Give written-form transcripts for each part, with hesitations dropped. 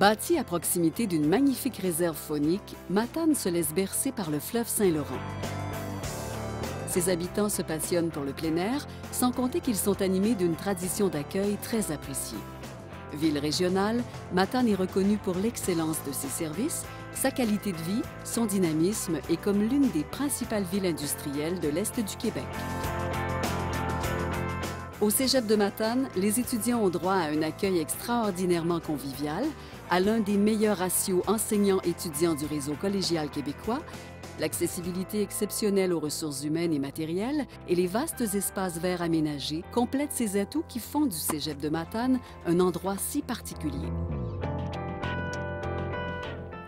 Bâti à proximité d'une magnifique réserve faunique, Matane se laisse bercer par le fleuve Saint-Laurent. Ses habitants se passionnent pour le plein air, sans compter qu'ils sont animés d'une tradition d'accueil très appréciée. Ville régionale, Matane est reconnue pour l'excellence de ses services, sa qualité de vie, son dynamisme et comme l'une des principales villes industrielles de l'Est du Québec. Au Cégep de Matane, les étudiants ont droit à un accueil extraordinairement convivial, à l'un des meilleurs ratios enseignants-étudiants du réseau collégial québécois, l'accessibilité exceptionnelle aux ressources humaines et matérielles et les vastes espaces verts aménagés complètent ces atouts qui font du Cégep de Matane un endroit si particulier.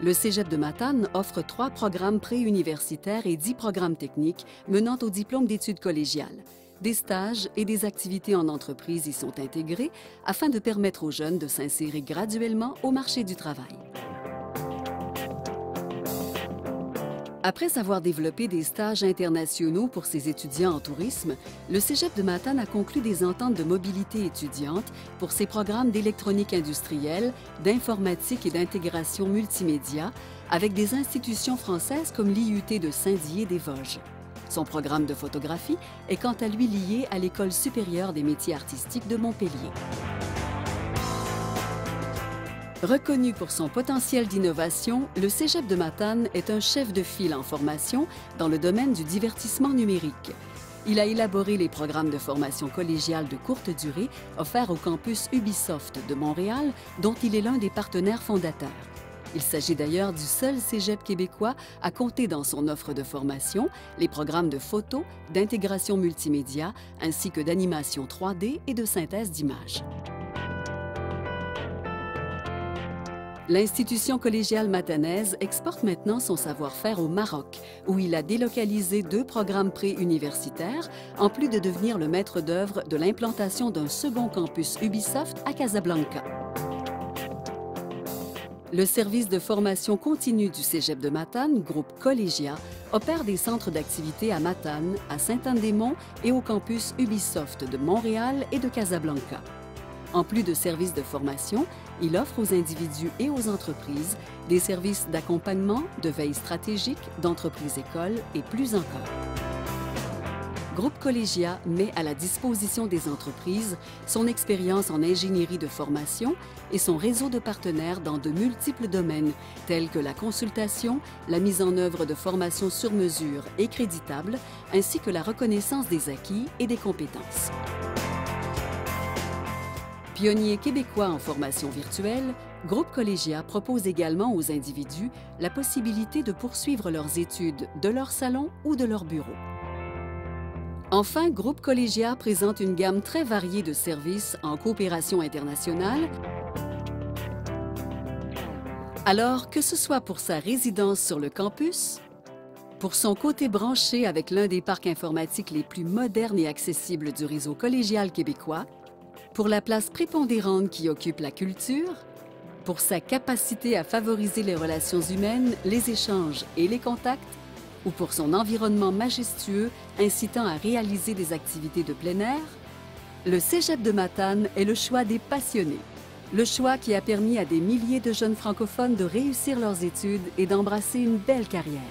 Le Cégep de Matane offre 3 programmes préuniversitaires et 10 programmes techniques menant au diplôme d'études collégiales. Des stages et des activités en entreprise y sont intégrés afin de permettre aux jeunes de s'insérer graduellement au marché du travail. Après avoir développé des stages internationaux pour ses étudiants en tourisme, le Cégep de Matane a conclu des ententes de mobilité étudiante pour ses programmes d'électronique industrielle, d'informatique et d'intégration multimédia avec des institutions françaises comme l'IUT de Saint-Dié-des-Vosges. Son programme de photographie est quant à lui lié à l'École supérieure des métiers artistiques de Montpellier. Reconnu pour son potentiel d'innovation, le Cégep de Matane est un chef de file en formation dans le domaine du divertissement numérique. Il a élaboré les programmes de formation collégiale de courte durée offerts au campus Ubisoft de Montréal, dont il est l'un des partenaires fondateurs. Il s'agit d'ailleurs du seul cégep québécois à compter dans son offre de formation les programmes de photo, d'intégration multimédia, ainsi que d'animation 3D et de synthèse d'images. L'institution collégiale matanaise exporte maintenant son savoir-faire au Maroc, où il a délocalisé 2 programmes préuniversitaires, en plus de devenir le maître d'œuvre de l'implantation d'un second campus Ubisoft à Casablanca. Le service de formation continue du Cégep de Matane, groupe Collégia, opère des centres d'activité à Matane, à Sainte-Anne-des-Monts et au campus Ubisoft de Montréal et de Casablanca. En plus de services de formation, il offre aux individus et aux entreprises des services d'accompagnement, de veille stratégique, d'entreprise-école et plus encore. Groupe Collégia met à la disposition des entreprises son expérience en ingénierie de formation et son réseau de partenaires dans de multiples domaines, tels que la consultation, la mise en œuvre de formations sur mesure et créditables, ainsi que la reconnaissance des acquis et des compétences. Pionnier québécois en formation virtuelle, Groupe Collégia propose également aux individus la possibilité de poursuivre leurs études de leur salon ou de leur bureau. Enfin, Groupe Collégia présente une gamme très variée de services en coopération internationale. Alors, que ce soit pour sa résidence sur le campus, pour son côté branché avec l'un des parcs informatiques les plus modernes et accessibles du réseau collégial québécois, pour la place prépondérante qui occupe la culture, pour sa capacité à favoriser les relations humaines, les échanges et les contacts, ou pour son environnement majestueux incitant à réaliser des activités de plein air, le Cégep de Matane est le choix des passionnés. Le choix qui a permis à des milliers de jeunes francophones de réussir leurs études et d'embrasser une belle carrière.